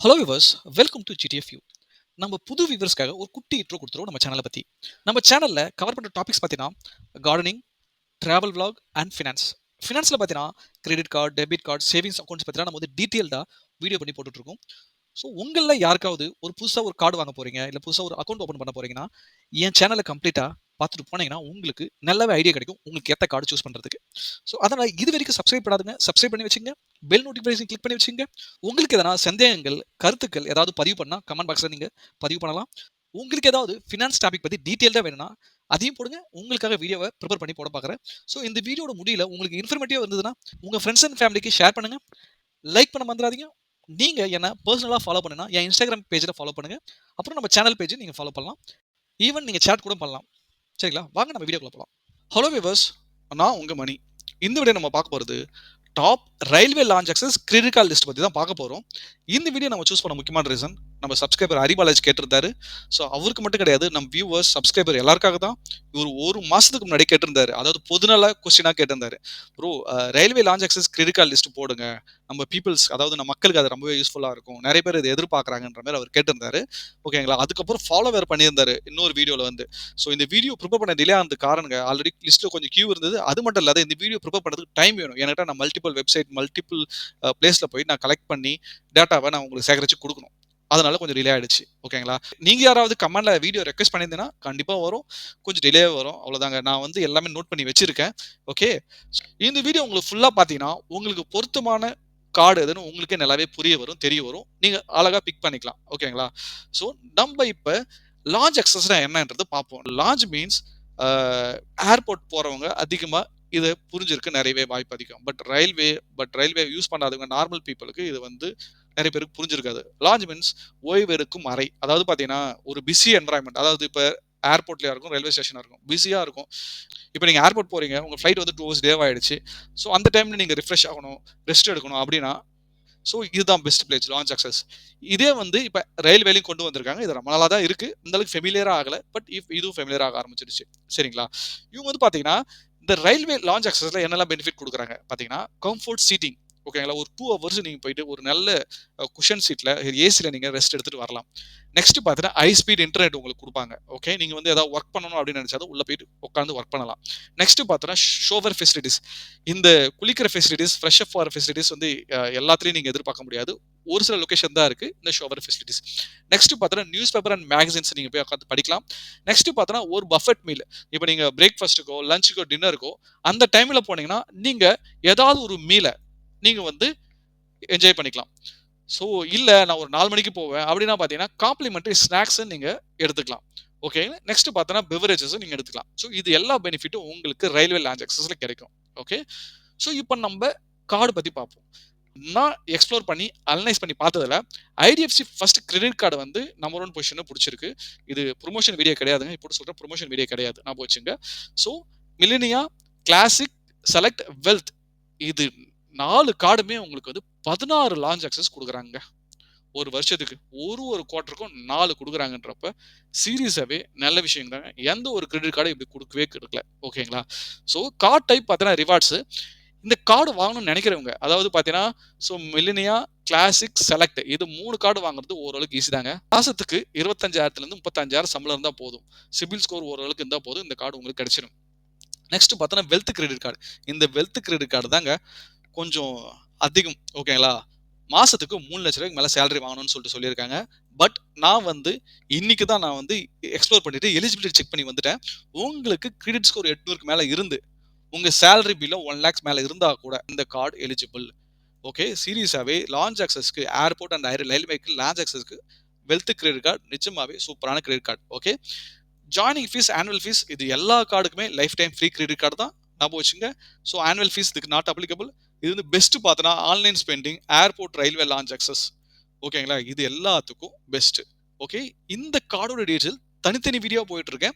Hello viewers, welcome to GTF U. நம்ம புது வியூவர்ஸ்க்காக ஒரு குட்டி இன்ட்ரோ கொடுத்துருவோம் நம்ம சேனலை பற்றி. நம்ம சேனலில் கவர் பண்ணுற டாபிக்ஸ் பார்த்தீங்கன்னா gardening, travel vlog and finance. ஃபினான்ஸில் பார்த்தீங்கன்னா credit card, debit card, savings accounts பார்த்தீங்கன்னா நம்ம வந்து டீட்டெயில்டாக வீடியோ பண்ணி போட்டுட்ருக்கோம். ஸோ உங்களில் யாருக்காவது ஒரு புதுசாக ஒரு கார்டு வாங்க போகிறீங்க, இல்லை புதுசாக ஒரு அக்கௌண்ட் ஓப்பன் பண்ண போகிறீங்கன்னா என் சேனலை கம்ப்ளீட்டாக பார்த்துட்டு போனீங்கன்னா உங்களுக்கு நல்லாவே ஐடியா கிடைக்கும் உங்களுக்கு ஏற்ற கார்டு சூஸ் பண்ணுறதுக்கு. ஸோ அதனால் இது வரைக்கும் சப்ஸ்கிரைப் பண்ணாதுங்க, சப்ஸ்கிரைப் பண்ணி வச்சுங்க. பெல் நோட்டிஃபிகேஷன் கிளிக் பண்ணி வச்சுங்க. உங்களுக்கு எதனா சந்தேகங்கள், கருத்துக்கள் ஏதாவது பதிவு பண்ணால் கமெண்ட் பாக்ஸில் நீங்கள் பதிவு பண்ணலாம். உங்களுக்கு ஏதாவது ஃபினான்ஸ் டாபிக் பற்றி டீட்டெயில்டாக வேணும்னா அதையும் போடுங்க. உங்களுக்காக வீடியோவை ப்ரிப்பேர் பண்ணி போட பார்க்குறேன். ஸோ இந்த வீடியோட முடியல உங்களுக்கு இன்ஃபர்மேட்டிவாக இருந்ததுன்னா உங்கள் ஃப்ரெண்ட்ஸ் அண்ட் ஃபேமிலிக்கு ஷேர் பண்ணுங்கள். லைக் பண்ண மறந்துடாதீங்க. நீங்கள் என்ன பர்சனலாக ஃபாலோ பண்ணுன்னா என் இன்ஸ்டாகிராம் பேஜில் ஃபாலோ பண்ணுங்கள். அப்புறம் நம்ம சேனல் பேஜை நீங்கள் ஃபாலோ பண்ணலாம். ஈவன் நீங்கள் சேட் கூட பண்ணலாம். சரிங்களா? வாங்க நம்ம வீடியோக்குள்ள போகலாம். ஹலோ விவர்ஸ், நான் உங்கள் மணி. இந்த வீடியோ நம்ம பார்க்க போகிறது top railway lounge access credit card list பற்றி தான் பார்க்க போகிறோம். இந்த வீடியோ நம்ம சூஸ் பண்ண முக்கியமான ரீசன் நம்ம சப்ஸ்கிரைபர் ஹரிபாலாஜி கேட்டிருந்தாரு. ஸோ அவருக்கு மட்டும் கிடையாது, நம்ம வியூவர்ஸ் சப்ஸ்கிரைபர் எல்லாருக்காக தான். இவர் ஒரு மாதத்துக்கு முன்னாடி கேட்டிருந்தாரு, அதாவது பொதுநல கொஸ்டினாக கேட்டிருந்தாரு. Bro, railway lounge access credit card list போடுங்க, நம்ம பீப்புள்ஸ் அதாவது நம்ம மக்களுக்கு அது ரொம்பவே யூஸ்ஃபுல்லாக இருக்கும், நிறைய பேர் இதை எதிர்பார்க்குறாங்கன்ற மாதிரி அவர் கேட்டிருந்தாரு. ஓகேங்களா? அதுக்கப்புறம் ஃபாலோ வேறு பண்ணியிருந்தாரு இன்னொரு வீடியோவில் வந்து. ஸோ இந்த வீடியோ ப்ரிப்பேர் பண்ண டிலே ஆனது காரணங்க ஆல்ரெடி லிஸ்ட்டில் கொஞ்சம் கியூ இருந்தது. அது மட்டும் இல்லாத இந்த வீடியோ ப்ரிப்பேர் பண்ணுறதுக்கு டைம் வேணும். என்கிட்ட நான் மல்டிபிள் வெப்சைட் மல்டிபிள் பிளேஸில் போய் நான் கலெக்ட் பண்ணி டேட்டாவை நான் உங்களுக்கு சேகரித்து கொடுக்கணும். அதனால கொஞ்சம் டிலே ஆயிடுச்சு. ஓகேங்களா? நீங்க யாராவது கமெண்ட்ல வீடியோ ரெக்வெஸ்ட் பண்ணியிருந்தீங்கன்னா கண்டிப்பா வரும். கொஞ்சம் டிலே வரும். அவ்வளவுதாங்க. நான் வந்து எல்லாமே நோட் பண்ணி வச்சிருக்கேன். ஓகே. இந்த வீடியோ உங்களுக்கு ஃபுல்லா பார்த்தீங்கன்னா உங்களுக்கு பொருத்தமான கார்டு எதுன்னு உங்களுக்கே நல்லாவே புரிய வரும், தெரிய வரும். நீங்க அழகா பிக் பண்ணிக்கலாம். ஓகேங்களா? ஸோ நம்ம இப்ப லான்ச் அக்சஸ்னா என்னன்றது பார்ப்போம். லான்ச் மீன்ஸ் ஏர்போர்ட் போறவங்க அதிகமா இதை புரிஞ்சிருக்கு நிறையவே வாய்ப்பு அதிகம். பட் ரயில்வே யூஸ் பண்ணாதவங்க நார்மல் பீப்புளுக்கு இது வந்து நிறைய பேருக்கு புரிஞ்சிருக்காது. லான்ச் மீன்ஸ் ஓய்வு இருக்கும் அறை. அதாவது பார்த்தீங்கன்னா ஒரு பிஸி என்வரான்மெண்ட். அதாவது இப்போ ஏர்போர்ட்லயா இருக்கும், ரயில்வே ஸ்டேஷனாக இருக்கும், பிஸியாக இருக்கும். இப்போ நீங்கள் ஏர்போர்ட் போறீங்க, உங்கள் ஃப்ளைட் வந்து 2 hours டே ஆயிடுச்சு. ஸோ அந்த டைமில் நீங்கள் ரிஃப்ரெஷ் ஆகணும், ரெஸ்ட் எடுக்கணும் அப்படின்னா ஸோ இதுதான் பெஸ்ட் பிளேஸ் லான்ச் அக்சஸ். இதே வந்து இப்போ ரயில்வேலையும் கொண்டு வந்திருக்காங்க. இது ரொம்ப நாளாக தான் இருக்குது. இந்த அளவுக்கு ஃபெமிலியராக ஆகலை. பட் இதுவும் ஃபெமிலியர் ஆக ஆரம்பிச்சிடுச்சு. சரிங்களா? இவங்க வந்து பார்த்தீங்கன்னா இந்த ரயில்வே லான்ச் அக்சஸில் என்னெல்லாம் பெனிஃபிட் கொடுக்குறாங்க பார்த்தீங்கன்னா கம்ஃபர்ட் சீட்டிங். ஓகேங்களா? ஒரு 2 hours நீங்கள் போயிட்டு ஒரு நல்ல குஷன் சீட்டில் ஏசியில் நீங்கள் ரெஸ்ட் எடுத்துகிட்டு வரலாம். நெக்ஸ்ட் பார்த்தீங்கன்னா ஹை ஸ்பீட் இன்டர்நெட் உங்களுக்கு கொடுப்பாங்க. ஓகே, நீங்கள் வந்து ஏதாவது ஒர்க் பண்ணணும் அப்படின்னு நினச்சாலும் உள்ளே போயிட்டு உட்காந்து ஒர்க் பண்ணலாம். நெக்ஸ்ட் பார்த்தோன்னா ஷோவர் ஃபெசிலிட்டிஸ். இந்த குளிக்கிற ஃபெசிலிட்டிஸ், ஃப்ரெஷ் அப் ஆகிற ஃபெசிலிட்டிஸ் வந்து எல்லாத்துலேயும் நீங்கள் எதிர்பார்க்க முடியாது. ஒரு சில லொக்கேஷன் தான் இருக்குது இந்த ஷோவர் ஃபெசிலிட்டிஸ். நெக்ஸ்ட் பார்த்தோன்னா நியூஸ் பேப்பர் அண்ட் மேகசின்ஸ் நீங்கள் போய் உட்காந்து படிக்கலாம். நெக்ஸ்ட் பார்த்தோன்னா ஒரு பஃபெட் மீல். இப்போ நீங்கள் பிரேக்ஃபாஸ்ட்டுக்கோ லஞ்சுக்கோ டின்னருக்கோ அந்த டைமில் போனீங்கன்னா நீங்கள் ஏதாவது ஒரு மீலை நீங்கள் வந்து என்ஜாய் பண்ணிக்கலாம். ஸோ இல்லை நான் ஒரு 4 மணிக்கு போவேன் அப்படின்னா பார்த்தீங்கன்னா காம்ப்ளிமெண்ட்ரி ஸ்நாக்ஸை நீங்கள் எடுத்துக்கலாம். ஓகே. நெக்ஸ்ட் பார்த்தோன்னா பெவரேஜஸும் நீங்கள் எடுத்துக்கலாம். ஸோ இது எல்லா பெனிஃபிட்டும் உங்களுக்கு ரயில்வே லான்ச் அக்சஸில் கிடைக்கும். ஓகே. ஸோ இப்போ நம்ம கார்டு பற்றி பார்ப்போம். நான் எக்ஸ்ப்ளோர் பண்ணி அனலைஸ் பண்ணி பார்த்ததுல ஐடிஎஃப்சி ஃபர்ஸ்ட் கிரெடிட் கார்டு வந்து நம்பர் 1 பொசிஷனை பிடிச்சிருக்கு. இது ப்ரொமோஷன் வீடியோ கிடையாதுங்க. இப்போ சொல்கிறேன், ப்ரொமோஷன் வீடியோ கிடையாது, நான் போச்சுங்க. ஸோ மில்லேனியா, கிளாசிக், செலக்ட், வெல்த் இது 4 கார்டுமே உங்களுக்கு வந்து 16 லான்ச் அக்சஸ் கொடுக்குறாங்க. ஒரு வருஷத்துக்கு ஒரு குவார்ட்டருக்கும் 4 கொடுக்குறாங்கன்றப்ப சீரியஸாகவே நல்ல விஷயம் தாங்க. எந்த ஒரு கிரெடிட் கார்டும் இப்படி கொடுக்கல. ஓகேங்களா? ஸோ கார்டு டைப் பார்த்தீங்கன்னா ரிவார்ட்ஸு. இந்த கார்டு வாங்கணும்னு நினைக்கிறவங்க, அதாவது பார்த்தீங்கன்னா ஸோ மில்லேனியா, கிளாசிக், செலக்ட் இது 3 கார்டு வாங்குறது ஓரளவுக்கு ஈஸி தாங்க. மாசத்துக்கு 25,000 35,000 சம்பளம் இருந்தால் போதும். சிபில் ஸ்கோர் ஓரளவுக்கு இருந்தால் போதும், இந்த கார்டு உங்களுக்கு கிடைச்சிடும். நெக்ஸ்ட் பார்த்தோன்னா வெல்த் கிரெடிட் கார்டு. இந்த வெல்த் கிரெடிட் கார்டு தாங்க கொஞ்சம் அதிகம். ஓகேங்களா? மாசத்துக்கு 3 லட்ச ரூபாய்க்கு மேலே சேலரி வாங்கணும்னு சொல்லியிருக்காங்க. பட் நான் வந்து இன்னைக்கு தான் நான் வந்து எக்ஸ்ப்ளோர் பண்ணிட்டு எலிஜிபிலிட்டி செக் பண்ணி வந்துட்டேன். உங்களுக்கு கிரெடிட் ஸ்கோர் 800க்கு மேலே இருந்து உங்க சேலரி பிலோ 1 lakhs மேலே இருந்தால் கூட இந்த கார்டு எலிஜிபிள். ஓகே. சீரியஸாகவே லான்ச் அக்சஸ்க்கு ஏர்போர்ட் அண்ட் ரயில்வேக்கு லான்ச் அக்சஸ்க்கு வெல்த் கிரெடிட் கார்டு நிஜமாவே சூப்பரான credit card. Okay. Joining fee, annual fee இது எல்லா கார்டுக்குமே lifetime free credit card தான். ஞாபகம் வச்சுங்க. ஸோ ஆனுவல் ஃபீஸ் இதுக்கு நாட் அப்ளிகபிள். இது வந்து பெஸ்ட் பார்த்தோன்னா online spending, airport, railway lounge access. ஓகேங்களா? இது எல்லாத்துக்கும் பெஸ்ட். ஓகே. இந்த கார்டோட டீட்டெயில் தனித்தனி வீடியோ போயிட்டு இருக்கேன்.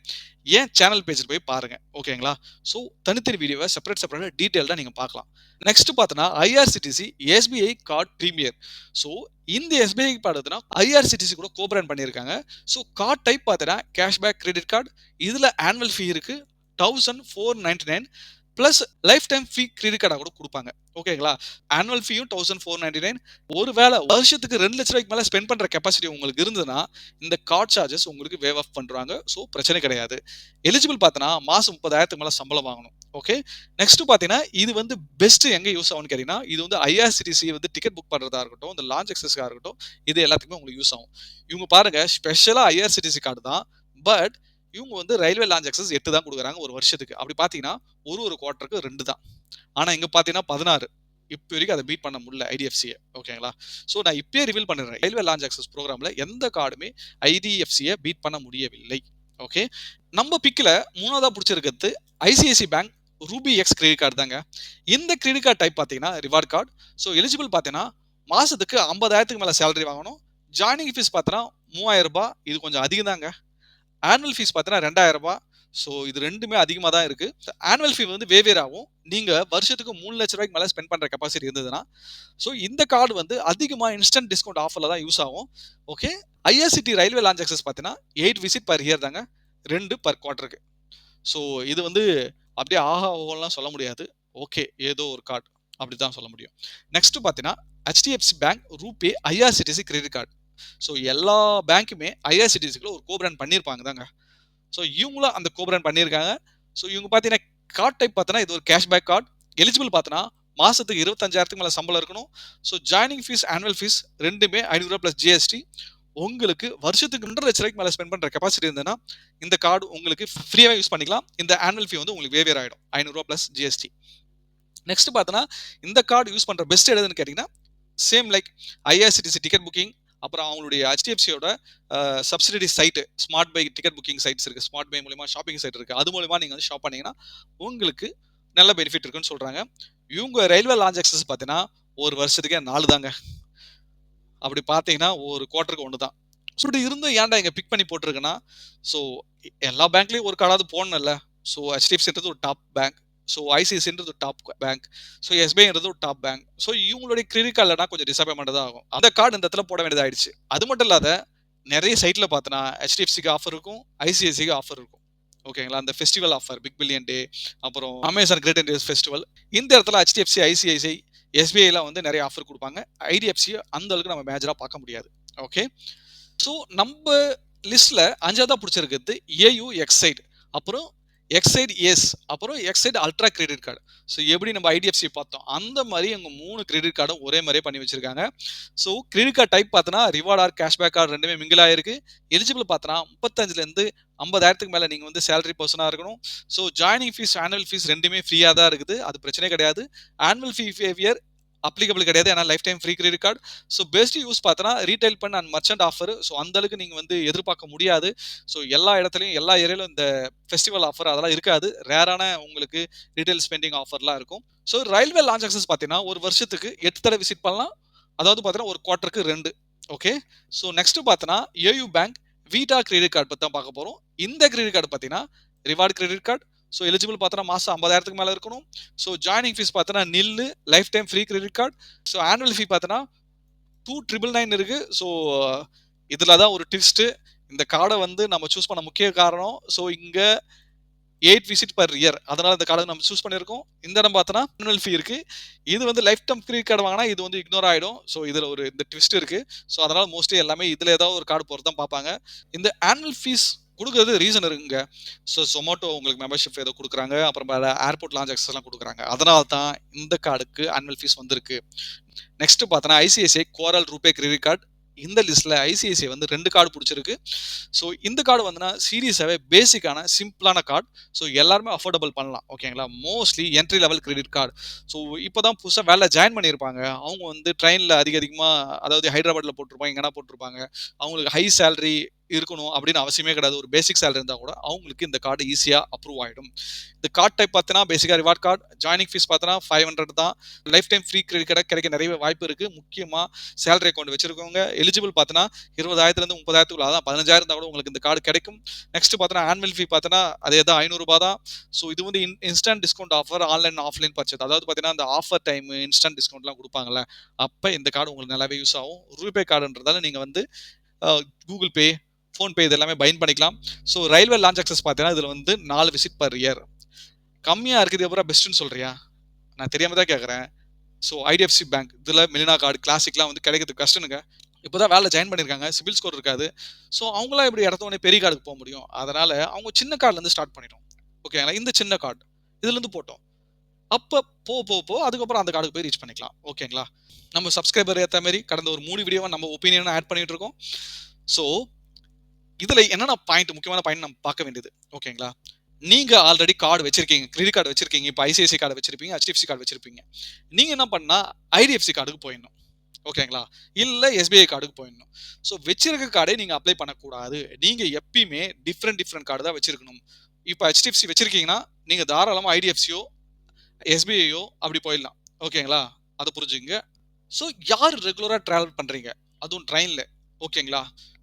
ஏன் சேனல் பேஜில் போய் பாருங்க. ஓகேங்களா? ஸோ தனித்தனி வீடியோவை செப்பரேட் டீட்டெயில்டாக நீங்கள் பார்க்கலாம். நெக்ஸ்ட் பார்த்தோன்னா IRCTC SBI card premier. So இந்த எஸ்பிஐ கார்டு ஐஆர்சிடிசி கூட கோபிராண்ட் பண்ணியிருக்காங்க. ஸோ கார்டு டைப் பார்த்தீங்கன்னா கேஷ்பேக் கிரெடிட் கார்டு. இதில் ஆனுவல் ஃபீ இருக்கு 1499. Plus lifetime fee credit கார்டா கூட கொடுப்பாங்க. ஓகேங்களா? ஆனுவல் ஃபீயும் 1499. ஒருவேளை வருஷத்துக்கு 2 லட்சம் ரூபாய்க்கு மேல ஸ்பெண்ட் பண்ற கெப்பாசிட்டி உங்களுக்கு இருந்ததுன்னா, இந்த கார்ட் சார்ஜஸ் உங்களுக்கு வேவ் ஆஃப் பண்றாங்க. ஸோ பிரச்சனை கிடையாது. எலிஜிபிள் பார்த்தீங்கன்னா, மாசம் 30,000க்கு மேல சம்பளம் வாங்கணும். ஓகே. நெக்ஸ்ட் பார்த்தீங்கன்னா, இது வந்து பெஸ்ட் எங்க யூஸ் ஆகும்னு கேட்டீங்கன்னா, இது வந்து ஐஆர்சிடிசி வந்து டிக்கெட் புக் பண்றதா இருக்கட்டும், இந்த லான்ச் எக்ஸஸ்ஸா இருக்கட்டும், இது எல்லாத்துக்குமே உங்களுக்கு யூஸ் ஆகும். இவங்க பாருங்க ஸ்பெஷலா ஐஆர்சிடிசி கார்டு தான். பட் இவங்க வந்து ரயில்வே லான்ச் எக்ஸஸ் 8 தான் குடுக்குறாங்க ஒரு வருஷத்துக்கு. அப்படி பார்த்தீங்கன்னா, ஒரு குவார்ட்டருக்கு 2 தான். ஆனா இங்க பார்த்தீங்கன்னா 16. இப்ப வரைக்கும் அத பீட் பண்ண முடியல ஐடிஎஃப்சிய. ஓகேங்களா? சோ நான் இப்பயே ரிவீல் பண்ணிடுறேன். ரயில்வே லான்ச் ஆக்சஸ் புரோகிராம்ல எந்த கார்டுமே ஐடிஎஃப்சிய பீட் பண்ண முடியவில்லை. ஓகே. நம்ம பிக்ல 3வதா புடிச்சிருக்கிறது ICICI bank Ruby X credit card தாங்க. இந்த கிரெடிட் கார்டு டைப் பார்த்தீங்கன்னா ரிவார்ட் கார்டு. சோ எலிஜிபிள் பார்த்தீங்கன்னா மாசத்துக்கு 50,000க்கு மேல சேலரி வாங்கணும். ஜாயினிங் ஃபீஸ் பார்த்தீங்கன்னா ரூ. 3000. இது கொஞ்சம் அதிகம் தாங்க. ஆனுவல் ஃபீஸ் பார்த்தீங்கன்னா ரூ. 2000. ஸோ இது 2மே அதிகமா தான் இருக்கு. ஆனுவல் ஃபீ வந்து வேவேர் ஆகும். நீங்க வருஷத்துக்கு 3 லட்சம் ரூபாய்க்கு மேல ஸ்பெண்ட் பண்ற கெப்பாசிட்டி இருந்ததுன்னா, ஸோ இந்த கார்டு வந்து அதிகமா இன்ஸ்டன்ட் டிஸ்கவுண்ட் ஆஃபர்ல தான் யூஸ் ஆகும். ஓகே. ஐஆர்சிடி ரயில்வே லான்ச் ஆக்சஸ் பார்த்தீங்கன்னா 8 விசிட் பர் இயர் தாங்க. 2 பர் குவார்ட்டருக்கு. ஸோ இது வந்து அப்படியே ஆஹா ஓஹோலாம் சொல்ல முடியாது. ஓகே ஏதோ ஒரு கார்டு அப்படி தான் சொல்ல முடியும். நெக்ஸ்ட் பார்த்தீங்கன்னா HDFC bank RuPay IRCTC credit card. So எல்லா பேங்க்குமே ஐஆர்சிடிசிக்குள்ள ஒரு கோ பிராண்ட் பண்ணியிருப்பாங்க தாங்க. ஸோ இவங்களும் அந்த கோ பிராண்ட் பண்ணியிருக்காங்க. ஸோ இவங்க பார்த்தீங்கன்னா கார்டு டைப் பார்த்தோன்னா இது ஒரு கேஷ்பேக் கார்டு. எலிஜிபிள் பார்த்தோன்னா மாசத்துக்கு 25,000க்கு மேல சம்பளம் இருக்கணும். So joining fee annual fees 2மே ரூ. 500 பிளஸ் ஜிஎஸ்டி. உங்களுக்கு வருஷத்துக்கு 2.5 லட்சம் ரூபாய்க்கு மேல ஸ்பெண்ட் பண்ற கெப்பாசிட்டி இருந்ததுன்னா இந்த கார்டு உங்களுக்கு ஃப்ரீயாவே யூஸ் பண்ணிக்கலாம். இந்த ஆனுவல் ஃபீ வந்து உங்களுக்கு வேவியர் ஆயிடும். ரூ. 500 பிளஸ் ஜிஎஸ்டி. நெக்ஸ்ட் பார்த்தோன்னா இந்த கார்டு யூஸ் பண்ற பெஸ்ட் எதுன்னு கேட்டீங்கன்னா same like IRCTC ticket booking, அப்புறம் அவங்களுடைய ஹெச்டிஎஃப்சியோட subsidiary site smart buy ticket booking sites இருக்கு. ஸ்மார்ட் பை மூலமா ஷாப்பிங் சைட் இருக்கு. அது மூலமா நீங்க வந்து ஷாப் பண்ணீங்கன்னா உங்களுக்கு நல்ல பெனிஃபிட் இருக்குன்னு சொல்றாங்க. இவங்க ரயில்வே லான்ச் எக்ஸஸ் பார்த்தீங்கன்னா ஒரு வருஷத்துக்கே 4 தாங்க. அப்படி பார்த்தீங்கன்னா ஒரு குவார்ட்டருக்கு 1 தான். இப்படி இருந்தும் ஏன்டா இங்க பிக் பண்ணி போட்டிருக்குன்னா, ஸோ எல்லா பேங்க்லயும் ஒரு கார்டாவது போடணும்ல. ஸோ ஹெச்டிஎஃப்சின்றது ஒரு டாப் பேங்க். ஸோ ஐசிஐசின்றது ஒரு டாப் பேங்க். ஸோ எஸ்பிஐன்றது ஒரு டாப் பேங்க். ஸோ இவங்களுடைய கிரெடிட் கார்டுலனா கொஞ்சம் டிசப்பாயின்மெண்ட் தான் ஆகும். அந்த கார்டு இந்த இடத்துல போட வேண்டியதாயிடுச்சு. அது மட்டும் இல்லாத நிறைய சைட்ல பார்த்தனா ஹெச்டிஎஃப்சிக்கு ஆஃபர் இருக்கும், ஐசிஐசிக்கு ஆஃபர் இருக்கும். ஓகேங்களா? அந்த ஃபெஸ்டிவல் ஆஃபர் பிக் பில்லியன் டே, அப்புறம் அமேசான் கிரேட் இண்டியன் ஃபெஸ்டிவல். இந்த இடத்துல ஹெச்டிஎஃப்சி, ஐசிஐசிஐ, எஸ்பிஐலாம் வந்து நிறைய ஆஃபர் கொடுப்பாங்க. ஐடிஎஃப்சி அந்த அளவுக்கு நம்ம மேஜரா பார்க்க முடியாது. ஓகே. ஸோ நம்ம லிஸ்ட்ல 5வதா பிடிச்சிருக்கிறது ஏயு எக்ஸைட், அப்புறம் எக்ஸைட் எஸ், அப்புறம் excite ultra credit card. So எப்படி நம்ம ஐடிஎஃப்சி பார்த்தோம் அந்த மாதிரி அவங்க 3 கிரெடிட் கார்டும் ஒரே மாதிரியே பண்ணி வச்சிருக்காங்க. ஸோ கிரெடிட் கார்டு டைப் பார்த்தோன்னா ரிவார்ட் ஆர் கேஷ்பேக் கார்டு 2மே மிங்கிள் ஆயிருக்கு. எலிஜிபிள் பார்த்தோன்னா 35லேருந்து 50,000க்கு மேல நீங்க வந்து சேலரி பர்சனா இருக்கணும். So joining fee annual fees 2மே ஃப்ரீயா தான் இருக்குது. அது பிரச்சனை கிடையாது. ஆனுவல் ஃபீ வேவியர் அப்ளிகபிள் கிடையாது. ஏன்னா life time free credit card. So best use பார்த்தோன்னா ரீட்டைல் பண்ண அண்ட் மர்ச்சன்ட் ஆஃபர். ஸோ அந்த அளவுக்கு நீங்க வந்து எதிர்பார்க்க முடியாது. ஸோ எல்லா இடத்துலையும் எல்லா ஏரியாலும் இந்த ஃபெஸ்டிவல் ஆஃபர் அதெல்லாம் இருக்காது. ரேரான உங்களுக்கு ரீட்டைல் ஸ்பெண்டிங் ஆஃபர்லாம் இருக்கும். ஸோ ரயில்வே லான்ச் ஆக்சஸ் பார்த்தீங்கன்னா ஒரு வருஷத்துக்கு 8 தடவை விசிட் பண்ணலாம். அதாவது பார்த்தீங்கன்னா ஒரு குவார்ட்டருக்கு 2. ஓகே. ஸோ நெக்ஸ்ட் பார்த்தோன்னா ஏயு பேங்க் வீட்டா கிரெடிட் கார்டு பத்தி தான் பார்க்க போறோம். இந்த கிரெடிட் கார்டு பார்த்தீங்கன்னா reward credit card. So eligible பார்த்தோன்னா மாசம் 50,000க்கு மேல இருக்கணும். ஸோ ஜாயினிங் ஃபீஸ் பார்த்தோன்னா நில்லு, life time free credit card. So annual ஃபீ பார்த்தோன்னா 2,999 இருக்கு. ஸோ இதுல தான் ஒரு ட்விஸ்ட். இந்த கார்டை வந்து நம்ம சூஸ் பண்ண முக்கிய காரணம். ஸோ இங்க 8 விசிட் பர் இயர். அதனால இந்த கார்டை நம்ம சூஸ் பண்ணியிருக்கோம். இந்த இடம் பார்த்தோன்னா ஆனுவல் ஃபீ இருக்கு. இது வந்து லைஃப் டைம் கிரெடிட் கார்டு வாங்கினா இது வந்து இக்னோர் ஆயிடும். ஸோ இதுல ஒரு இந்த ட்விஸ்ட் இருக்கு. ஸோ அதனால மோஸ்ட்லி எல்லாமே இதுல ஏதாவது ஒரு கார்டு போறது தான் பார்ப்பாங்க. இந்த ஆனுவல் ஃபீஸ் கொடுக்கறது ரீசன் இருக்குங்க. ஸோ Zomato உங்களுக்கு மெம்பர்ஷிப் ஏதோ கொடுக்குறாங்க. அப்புறம் ஏர்போர்ட் லான்ச் ஆக்சஸ் எல்லாம் கொடுக்குறாங்க. அதனால தான் இந்த கார்டுக்கு ஆனுவல் ஃபீஸ் வந்திருக்கு. நெக்ஸ்ட் பார்த்தோன்னா ஐசிஐசிஐ கோரல் ரூபே கிரெடிட் கார்டு. இந்த லிஸ்ட்ல ஐசிஐசிஐ வந்து 2 கார்டு பிடிச்சிருக்கு. ஸோ இந்த கார்டு வந்துன்னா சீரியஸாவே பேசிக்கான சிம்பிளான கார்டு. ஸோ எல்லாருமே அஃபோர்டபுள் பண்ணலாம். ஓகேங்களா? Mostly entry level credit card. So இப்போதான் புதுசாக வேலை ஜாயின் பண்ணியிருப்பாங்க. அவங்க வந்து ட்ரெயினில் அதிகமாக அதாவது ஹைதராபாத்தில் போட்டிருப்பாங்க, எங்கன்னா போட்டிருப்பாங்க. அவங்களுக்கு ஹை சேலரி இருக்கணும் அப்படின்னு அவசியமே கிடையாது. ஒரு பேசிக் சேலரி இருந்தால் கூட அவங்களுக்கு இந்த கார்டு ஈஸியாக அப்ரூவ் ஆகிடும். இந்த கார்டு டைப் பார்த்தீங்கன்னா பேசிக்காக ரிவார்ட் கார்டு. ஜாயினிங் ஃபீஸ் பார்த்தீங்கன்னா 500 தான். Life time free credit card கிடைக்க நிறைய வாய்ப்பு இருக்கு. முக்கியமாக சேலரி அக்கௌண்ட் வச்சிருக்கவங்க எலிஜிபிள் பார்த்தீங்கன்னா 20,000லேருந்து 30,000க்குள்ள அதான் 15,000 இருந்தால் கூட உங்களுக்கு இந்த கார்டு கிடைக்கும். நெக்ஸ்ட் பார்த்தீங்கன்னா ஆனுவல் ஃபீ பார்த்தீங்கன்னா அதே தான் ரூ. 500 தான். ஸோ இது வந்து instant discount offer, online offline purchase. அதாவது பார்த்தீங்கன்னா அந்த ஆஃபர் டைம் இன்ஸ்டன்ட் டிஸ்கவுண்ட்லாம் கொடுப்பாங்கல்ல, அப்போ இந்த கார்டு உங்களுக்கு நல்லாவே யூஸ் ஆகும். ரூபே கார்டுன்றதால நீங்கள் வந்து கூகுள் பே, ஃபோன்பே இது எல்லாமே பைண்ட் பண்ணிக்கலாம். ஸோ ரயில்வே லான்ச் ஆக்சஸ் பார்த்தீங்கன்னா இதில் வந்து 4 விசிட் பர் இயர். கம்மியா இருக்குது அப்புறம் பெஸ்ட்னு சொல்றியா? நான் தெரியாம தான் கேட்கறேன். ஸோ ஐடிஎஃப்சி பேங்க் இதுல மெலினா கார்டு கிளாசிக்லாம் வந்து கிடைக்கிறது கஷ்டனுங்க. இப்போதான் வேலை ஜாயின் பண்ணிருக்காங்க. சிபில் ஸ்கோர் இருக்காது. ஸோ அவங்களாம் எப்படி எடுத்த உடனே பெரிய கார்டுக்கு போக முடியும்? அதனால அவங்க சின்ன கார்டுல இருந்து ஸ்டார்ட் பண்ணிட்டோம். ஓகேங்களா? இந்த சின்ன கார்டு இதுல இருந்து போட்டோம். அப்ப போ அதுக்கப்புறம் அந்த கார்டுக்கு போய் ரீச் பண்ணிக்கலாம். ஓகேங்களா? நம்ம சப்ஸ்கிரைபர் ஏத்த மாதிரி கடந்த ஒரு 3 வீடியோவா நம்ம ஒப்பீனியன் ஆட் பண்ணிட்டு இருக்கோம். ஸோ இதுல என்னென்ன பாயிண்ட் முக்கியமான பாயிண்ட் நம்ம பார்க்க வேண்டியது. ஓகேங்களா? நீங்க ஆல்ரெடி கார்டு வச்சிருக்கீங்க. கிரெடிட் கார்டு வச்சிருக்கீங்க. இப்ப ஐசிஐசிஐ கார்டு வச்சிருப்பீங்க. HDFC கார்டு வச்சிருப்பீங்க. நீங்க என்ன பண்ணா ஐடிஎஃப்சி கார்டுக்கு போயிடணும். ஓகேங்களா? இல்ல எஸ்பிஐ கார்டுக்கு போயிடணும். ஸோ வச்சிருக்க கார்டே நீங்க அப்ளை பண்ணக்கூடாது. நீங்க எப்பயுமே டிஃப்ரெண்ட் கார்டு தான் வச்சிருக்கணும். இப்ப HDFC வச்சிருக்கீங்கன்னா நீங்க தாராளமா ஐடிஎஃப்சியோ எஸ்பிஐயோ அப்படி போயிடலாம். ஓகேங்களா? அதை புரிஞ்சுங்க. ஸோ யார் ரெகுலரா டிராவல் பண்றீங்க, அதுவும் ட்ரெயின்ல, ஓகேங்களா?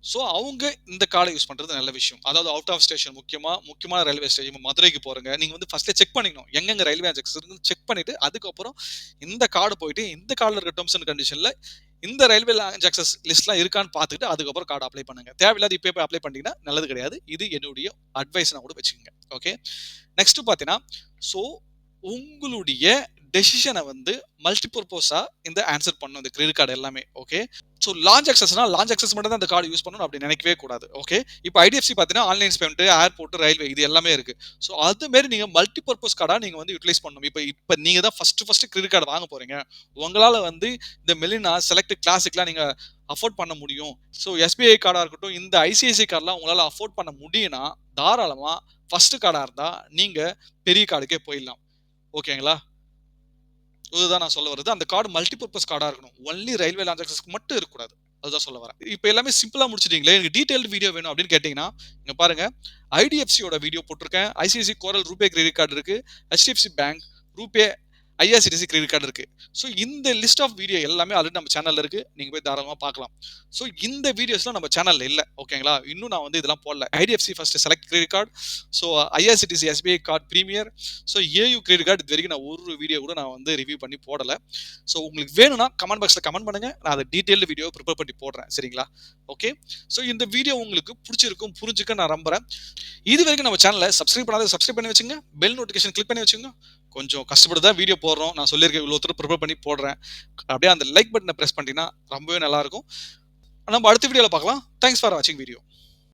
ஸோ அவங்க இந்த கார்டை யூஸ் பண்றது நல்ல விஷயம். அதாவது அவுட் ஆஃப் ஸ்டேஷன் முக்கியமான ரயில்வே ஸ்டேஷன் மதுரைக்கு போறங்க, நீங்க வந்து ஃபர்ஸ்ட்ல செக் பண்ணிக்கணும் எங்கெங்க ரயில்வே ஆக்சஸ் இருக்குன்னு செக் பண்ணிட்டு அதுக்கப்புறம் இந்த கார்டு போயிட்டு இந்த கார்டில் இருக்க டெர்ம்ஸ் அண்ட் கண்டிஷன்ல இந்த ரயில்வே ஆக்சஸ் லிஸ்ட்லாம் இருக்கான்னு பார்த்துட்டு அதுக்கப்புறம் கார்டு அப்ளை பண்ணுங்க. தேவையில்லாத இப்போ போய் அப்ளை பண்ணீங்கன்னா நல்லது கிடையாது. இது என்னுடைய அட்வைஸ் கூட வச்சுக்கோங்க. ஓகே, நெக்ஸ்ட் பார்த்தீங்கன்னா, ஸோ உங்களுடைய டெசிஷனை வந்து மல்டிபர்பஸா இந்த ஆன்சர் பண்ணும் இந்த கிரெடிட் கார்டு எல்லாமே. ஓகே, ஸோ லான்ச் அக்சஸ்னா லான்ச் அக்சஸ் மட்டும் தான் அந்த கார்டு யூஸ் பண்ணணும் அப்படி நினைக்கவே கூடாது. ஓகே, இப்போ ஐடிஎஃப்சி பார்த்தீங்கன்னா ஆன்லைன் பேமெண்ட், ஏர்போர்ட், ரயில்வே இது எல்லாமே இருக்கு. ஸோ அது மாரி நீங்க மல்டிபர்பஸ் கார்டா நீங்க வந்து யூட்டிலைஸ் பண்ணணும். இப்போ நீங்க தான் ஃபர்ஸ்ட் கிரெடிட் கார்டு வாங்க போறீங்க. உங்களால வந்து இந்த மெலினா செலக்ட் கிளாசிக்லாம் நீங்க அஃபோர்ட் பண்ண முடியும். ஸோ எஸ்பிஐ கார்டா இருக்கட்டும், இந்த ஐசிஐசிஐ கார்டெலாம் உங்களால அஃபோர்ட் பண்ண முடியும்னா தாராளமா ஃபர்ஸ்ட் கார்டா இருந்தா நீங்க பெரிய கார்டுக்கே போயிடலாம். ஓகேங்களா? இதுதான் நான் சொல்ல வருது. அந்த கார்டு மல்டிபர்பஸ் கார்டா இருக்கணும். ஒன்லி ரயில்வே லான்ச் ஆக்சஸ்க்கு மட்டும் இருக்கக்கூடாது. அதுதான் சொல்ல வரேன். இப்போ எல்லாமே சிம்பிளா முடிச்சிட்டீங்களே, எனக்கு டீடைல்டு வீடியோ வேணும் அப்படின்னு கேட்டீங்கன்னா, இங்க பாருங்க, ஐடிஎஃப்சியோட வீடியோ போட்டிருக்கேன். ஐசிஐசி கோரல் ரூபே கிரெடிட் கார்டு இருக்கு. HDFC bank, RuPay, IRCTC credit card இருக்கு. ஸோ இந்த லிஸ்ட் ஆஃப் வீடியோ எல்லாமே ஆல்ரெடி நம்ம சேனல்ல இருக்கு. நீங்க போய் தாராளமா பார்க்கலாம். ஸோ இந்த வீடியோஸ்லாம் நம்ம சேனல்ல இல்ல. ஓகேங்களா? இன்னும் நான் வந்து இதெல்லாம் போடல. IDFC first select credit card, so IRCTC SBI card premier, so AU credit card இது வரைக்கும் நான் ஒரு வீடியோ கூட நான் வந்து ரிவ்யூ பண்ணி போடல. ஸோ உங்களுக்கு வேணும்னா கமெண்ட் பாக்ஸ்ல கமெண்ட் பண்ணுங்க. நான் அதை டீடைல்டு வீடியோ ப்ரிப்பேர் பண்ணி போடுறேன். சரிங்களா? ஓகே, ஸோ இந்த வீடியோ உங்களுக்கு பிடிச்சிருக்கும், புரிஞ்சுக்க நான் நம்புறேன். இது வரைக்கும் நம்ம சேனலை சப்ஸ்கிரைப் பண்ணாத சப்ஸ்கிரைப் பண்ணி வச்சுங்க. பெல் நோட்டிஃபிகேஷன் கிளிக் பண்ணி வச்சுங்க. கொஞ்சம் கஷ்டப்பட்டு தான் வீடியோ போடுறோம். நான் சொல்லியிருக்கேன் இவ்வளோ தூரம் ப்ரிப்பேர் பண்ணி போடுறேன். அப்படியே அந்த லைக் பட்டனை பிரஸ் பண்ணிட்டீங்கன்னா ரொம்பவே நல்லா இருக்கும். நம்ம அடுத்த வீடியோவில் பார்க்கலாம். தேங்க்ஸ் ஃபார் வாட்சிங் வீடியோ.